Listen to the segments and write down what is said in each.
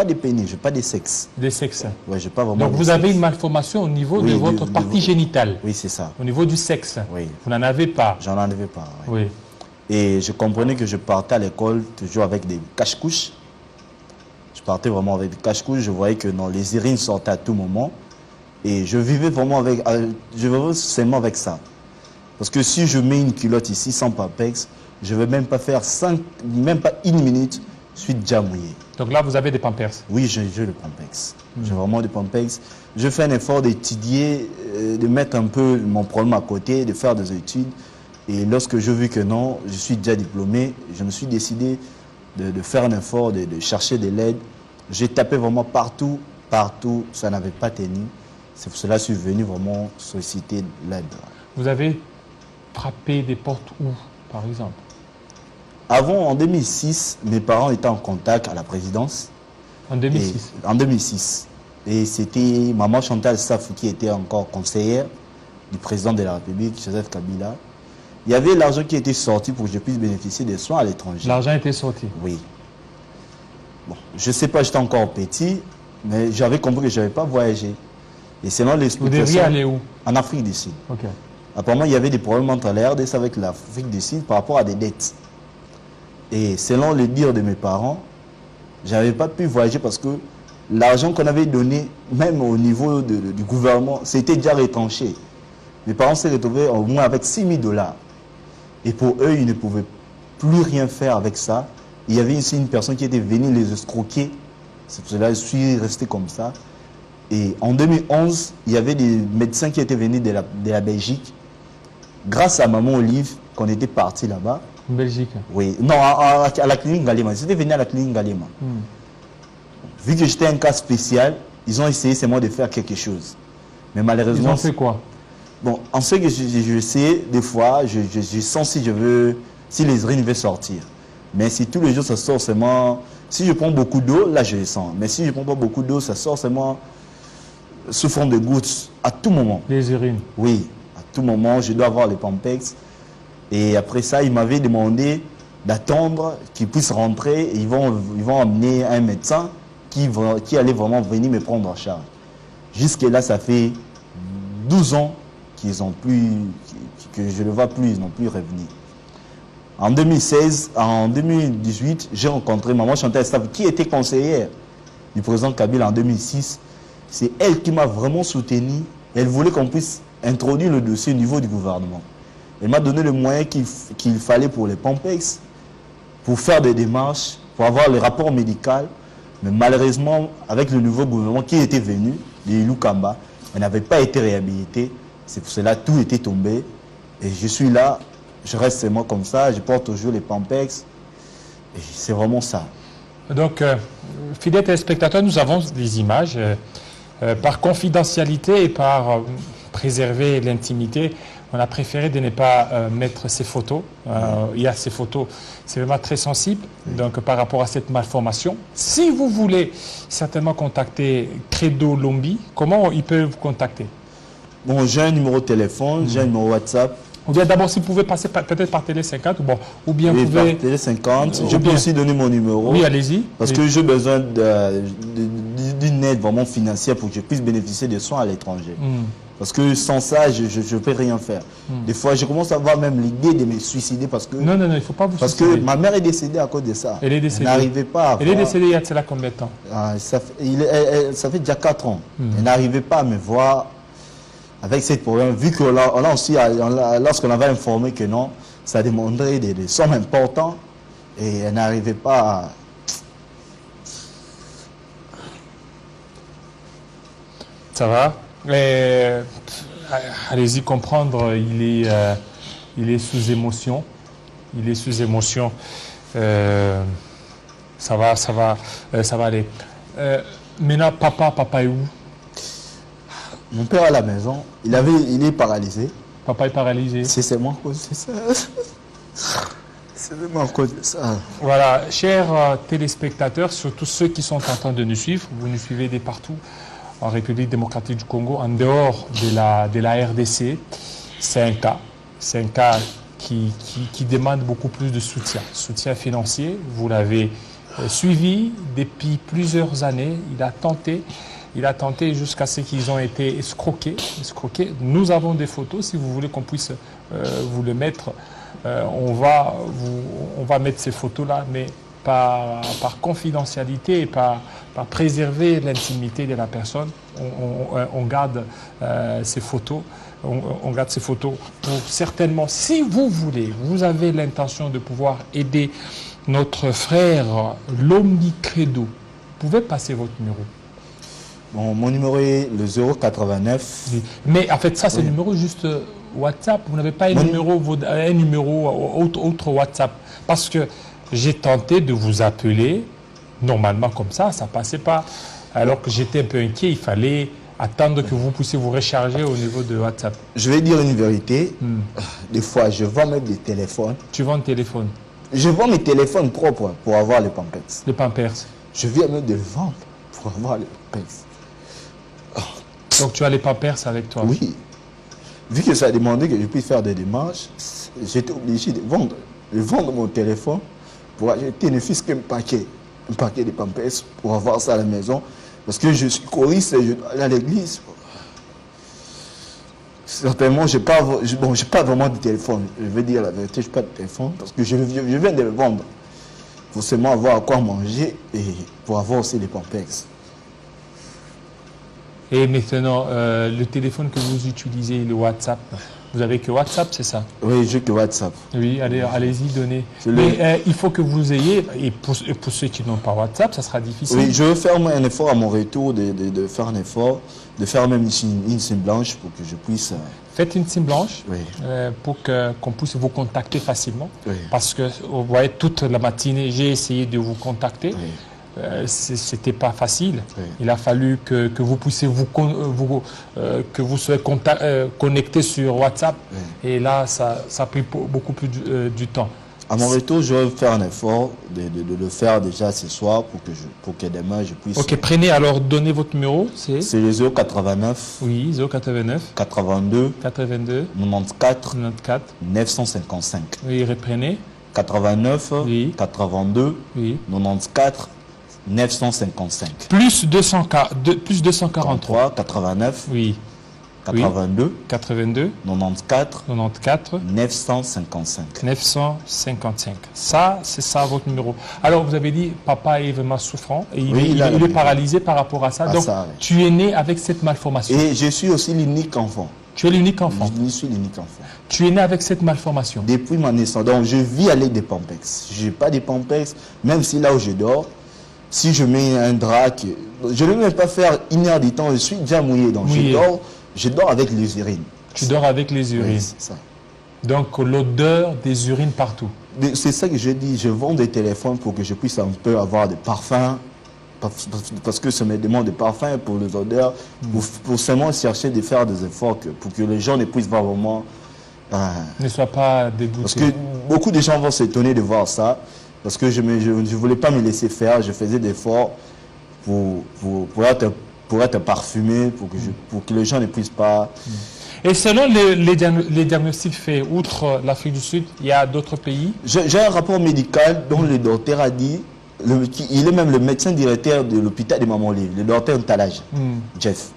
pas des pénis, j'ai pas des sexes. Des sexes. Ouais, j'ai pas vraiment. Donc vous avez une malformation au niveau de votre partie génitale. Oui, c'est ça. Au niveau du sexe. Oui. Vous n'en avez pas. J'en avais pas. Oui. Et je comprenais que je partais à l'école toujours avec des cache-couches. Je partais vraiment avec des cache-couches. Je voyais que non, les urines sortaient à tout moment. Et je vivais vraiment seulement avec ça. Parce que si je mets une culotte ici sans Pampex, je ne vais même pas faire même pas une minute, je suis déjà mouillé. Donc là, vous avez des Pampers? Oui, j'ai le Pampex. J'ai vraiment des Pampex. Je fais un effort d'étudier, de mettre un peu mon problème à côté, de faire des études. Et lorsque j'ai vu que non, je suis déjà diplômé, je me suis décidé de faire un effort, de chercher de l'aide. J'ai tapé vraiment partout, ça n'avait pas tenu. C'est pour cela que je suis venu vraiment solliciter l'aide. Vous avez frappé des portes où, par exemple? Avant, en 2006, mes parents étaient en contact à la présidence. En 2006? En 2006. Et c'était maman Chantal Safou qui était encore conseillère du président de la République, Joseph Kabila. Il y avait l'argent qui était sorti pour que je puisse bénéficier des soins à l'étranger. L'argent était sorti? Oui. Bon, je ne sais pas, j'étais encore petit, mais j'avais compris que je n'avais pas voyagé. Et selon l'explication... Vous deviez aller où? En Afrique du Sud. Ok. Apparemment, il y avait des problèmes entre la RDC avec l'Afrique du Sud par rapport à des dettes. Et selon le dire de mes parents, je n'avais pas pu voyager parce que l'argent qu'on avait donné, même au niveau du gouvernement, c'était déjà retranché. Mes parents s'est retrouvés au moins avec 6 000 $. Et pour eux, ils ne pouvaient plus rien faire avec ça. Il y avait ici une personne qui était venue les escroquer. C'est pour cela que je suis resté comme ça. Et en 2011, il y avait des médecins qui étaient venus de la Belgique. Grâce à Maman Olive, qu'on était parti là-bas. En Belgique? Oui. Non, à la clinique Galema. Ils étaient venus à la clinique Galema. Vu que j'étais un cas spécial, ils ont essayé seulement de faire quelque chose. Mais malheureusement... Ils ont fait quoi? Bon, en ce que je sais, des fois, je sens si les urines veulent sortir. Mais si tous les jours ça sort seulement... Si je prends beaucoup d'eau, là je le sens. Mais si je ne prends pas beaucoup d'eau, ça sort seulement sous forme de gouttes à tout moment. Les urines? Oui, à tout moment, je dois avoir les Pampex. Et après ça, ils m'avaient demandé d'attendre qu'ils puissent rentrer. Et ils vont amener un médecin qui allait vraiment venir me prendre en charge. Jusque-là, ça fait 12 ans qu'ils ont plus, que je ne le vois plus, ils n'ont plus revenu. En 2016, en 2018, j'ai rencontré Maman Chantal Safou, qui était conseillère du président Kabila en 2006. C'est elle qui m'a vraiment soutenu. Elle voulait qu'on puisse introduire le dossier au niveau du gouvernement. Elle m'a donné le moyen qu'il fallait pour les Pampex, pour faire des démarches, pour avoir le rapport médical. Mais malheureusement, avec le nouveau gouvernement qui était venu, Lilou Kamba, elle n'avait pas été réhabilitée. C'est pour cela que tout était tombé. Et je suis là, je reste seulement comme ça, je porte toujours les Pampex. Et c'est vraiment ça. Donc, fidèles téléspectateurs, nous avons des images. Par confidentialité et par préserver l'intimité, on a préféré de ne pas mettre ces photos. Il y a ces photos, c'est vraiment très sensible. Donc, par rapport à cette malformation, si vous voulez certainement contacter Credo Lombi, comment ils peuvent vous contacter? Bon, j'ai un numéro de téléphone, j'ai un numéro WhatsApp. Ou bien d'abord, si vous pouvez passer peut-être par Télé 50, ou bien vous pouvez... par Télé 50, je peux aussi donner mon numéro. Oui, allez-y. Parce que j'ai besoin d'une aide vraiment financière pour que je puisse bénéficier de soins à l'étranger. Parce que sans ça, je ne peux rien faire. Des fois, je commence à avoir même l'idée de me suicider parce que... Non, il ne faut pas vous suicider. Parce que ma mère est décédée à cause de ça. Elle est décédée. Elle n'arrivait pas à avoir... Elle est décédée il y a cela combien de temps? Ça fait déjà 4 ans. Elle n'arrivait pas à me voir avec ce problème. Vu qu'on a aussi, lorsqu'on avait informé que non, ça demanderait des sommes importantes et elle n'arrivait pas à... Ça va? Allez-y comprendre, il est sous émotion. Il est sous émotion. Ça va aller. Maintenant, papa est où? Mon père à la maison, il est paralysé. Papa est paralysé. C'est seulement à cause de ça. C'est vraiment à cause de ça. Voilà, chers téléspectateurs, surtout ceux qui sont en train de nous suivre, vous nous suivez de partout en République démocratique du Congo, en dehors de la RDC, c'est un cas qui demande beaucoup plus de soutien financier. Vous l'avez suivi depuis plusieurs années. Il a tenté jusqu'à ce qu'ils ont été escroqués. Nous avons des photos, si vous voulez qu'on puisse vous les mettre. On va mettre ces photos-là, mais par confidentialité et par préserver l'intimité de la personne. On garde ces photos. On garde ces photos pour certainement, si vous voulez, vous avez l'intention de pouvoir aider notre frère Lombi Credo, vous pouvez passer votre numéro. Bon, mon numéro est le 089. Oui. Mais en fait, ça, c'est le numéro juste WhatsApp. Vous n'avez pas un numéro autre WhatsApp. Parce que j'ai tenté de vous appeler, normalement comme ça ne passait pas. Alors que j'étais un peu inquiet, il fallait attendre que vous puissiez vous recharger au niveau de WhatsApp. Je vais dire une vérité. Des fois, je vends même des téléphones. Tu vends un téléphone? Je vends mes téléphones propres pour avoir les Pampers. Les Pampers. Je viens même de le vendre pour avoir les Pampers. Donc tu as les Pampers avec toi? Oui. Vu que ça a demandé que je puisse faire des démarches, j'étais obligé de vendre mon téléphone pour acheter ne fût-ce qu'un paquet de Pampers pour avoir ça à la maison. Parce que je suis choriste et je dois aller à l'église. Certainement, je n'ai pas vraiment de téléphone. Je vais dire la vérité, je n'ai pas de téléphone parce que je viens de le vendre. Pour seulement avoir à quoi manger et pour avoir aussi les Pampers. Et maintenant, le téléphone que vous utilisez, le WhatsApp, vous avez que WhatsApp, c'est ça? Oui, j'ai que WhatsApp. Oui, allez-y, donnez. Mais il faut que vous ayez, et pour ceux qui n'ont pas WhatsApp, ça sera difficile. Oui, je veux faire un effort à mon retour, de faire un effort, de faire même une SIM blanche pour que je puisse... Faites une SIM blanche, oui. Pour qu'on puisse vous contacter facilement. Oui. Parce que, vous voyez, toute la matinée, j'ai essayé de vous contacter. Oui. C'était pas facile. Oui. Il a fallu que vous puissiez que vous soyez connecté sur WhatsApp. Oui. Et là, ça a pris beaucoup plus du temps. À mon retour, je vais faire un effort de le faire déjà ce soir pour que demain je puisse... Ok, prenez alors, donnez votre numéro. C'est le 089. Oui, 089. 82. 82. 94. 94. 955. Oui, reprenez. 89. Oui. 82. Oui. 94. 955. Plus 243. 89. Oui. 82. 82. 94. 94. 955. 955. Ça, c'est ça votre numéro. Alors, vous avez dit, papa est vraiment souffrant et il est paralysé par rapport à ça. Donc, ça, oui. Tu es né avec cette malformation. Et je suis aussi l'unique enfant. Tu es l'unique enfant. Je suis l'unique enfant. Tu es né avec cette malformation. Depuis ma naissance. Donc, je vis avec des Pampers. Je n'ai pas des Pampers, même si là où je dors, si je mets un drap, je ne vais même pas faire 1 heure de temps, je suis déjà mouillé. Donc, je dors avec les urines. Tu dors avec les urines. Oui, c'est ça. Donc, l'odeur des urines partout. C'est ça que je dis. Je vends des téléphones pour que je puisse un peu avoir des parfums. Parce que ça me demande des parfums pour les odeurs. Pour seulement chercher de faire des efforts pour que les gens ne puissent pas vraiment... ne soient pas dégoûtés. Parce que beaucoup de gens vont s'étonner de voir ça. Parce que je ne voulais pas me laisser faire. Je faisais des efforts pour être parfumé, pour que les gens ne puissent pas... Et selon les diagnostics faits, outre l'Afrique du Sud, il y a d'autres pays? J'ai un rapport médical dont le docteur a dit, il est même le médecin directeur de l'hôpital de Mamoli, le docteur Ntalage, Jeff.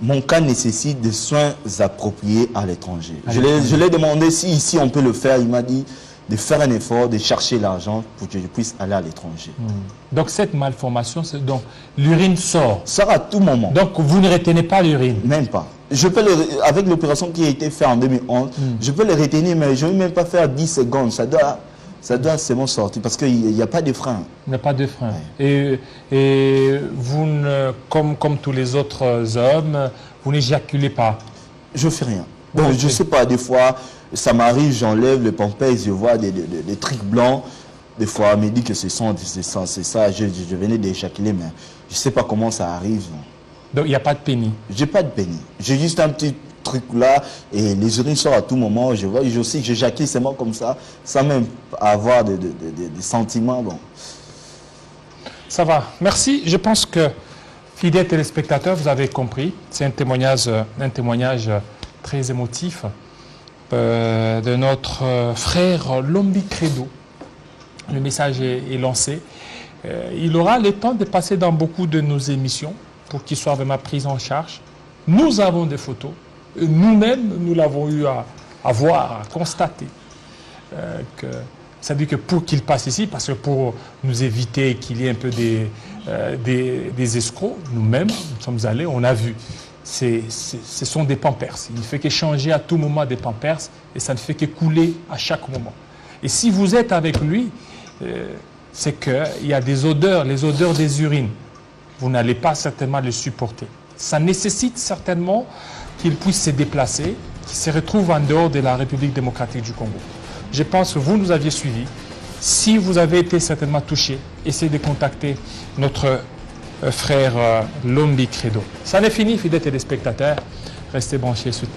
Mon cas nécessite des soins appropriés à l'étranger. Je l'ai demandé si ici on peut le faire. Il m'a dit de faire un effort, de chercher l'argent pour que je puisse aller à l'étranger. Donc cette malformation, donc l'urine sort? Sort à tout moment. Donc vous ne retenez pas l'urine? Même pas. Je peux avec l'opération qui a été faite en 2011, je peux le retenir, mais je ne vais même pas faire 10 secondes. Ça doit seulement sortir parce qu'il n'y a pas de frein. Il n'y a pas de frein. Ouais. Et vous, comme tous les autres hommes, vous n'éjaculez pas? Je ne fais rien. Bon, je ne sais pas, des fois, ça m'arrive, j'enlève le pampers, je vois des trucs blancs. Des fois, on me dit que c'est ça, je venais d'éjaculer, mais je ne sais pas comment ça arrive. Donc, il n'y a pas de pénis? J'ai pas de pénis. J'ai juste un petit truc là, et les urines sortent à tout moment. Je vois, je sais que j'éjacule seulement comme ça, sans même avoir des sentiments. Bon. Ça va. Merci. Je pense que, fidèles téléspectateurs, vous avez compris. C'est un témoignage très émotif de notre frère Lombi Credo. Le message est lancé. Il aura le temps de passer dans beaucoup de nos émissions pour qu'il soit vraiment pris en charge. Nous avons des photos. Nous-mêmes, nous l'avons eu à voir, à constater. Ça veut dire que pour qu'il passe ici, parce que pour nous éviter qu'il y ait un peu des escrocs, nous-mêmes, nous sommes allés, on a vu. Ce sont des pampers. Il ne fait que changer à tout moment des pampers et ça ne fait que couler à chaque moment. Et si vous êtes avec lui, c'est qu'il y a des odeurs, les odeurs des urines. Vous n'allez pas certainement les supporter. Ça nécessite certainement qu'il puisse se déplacer, qu'il se retrouve en dehors de la République démocratique du Congo. Je pense que vous nous aviez suivis. Si vous avez été certainement touché, essayez de contacter notre frère Lombi Credo. Ça n'est fini, fidèles téléspectateurs. Restez branchés sur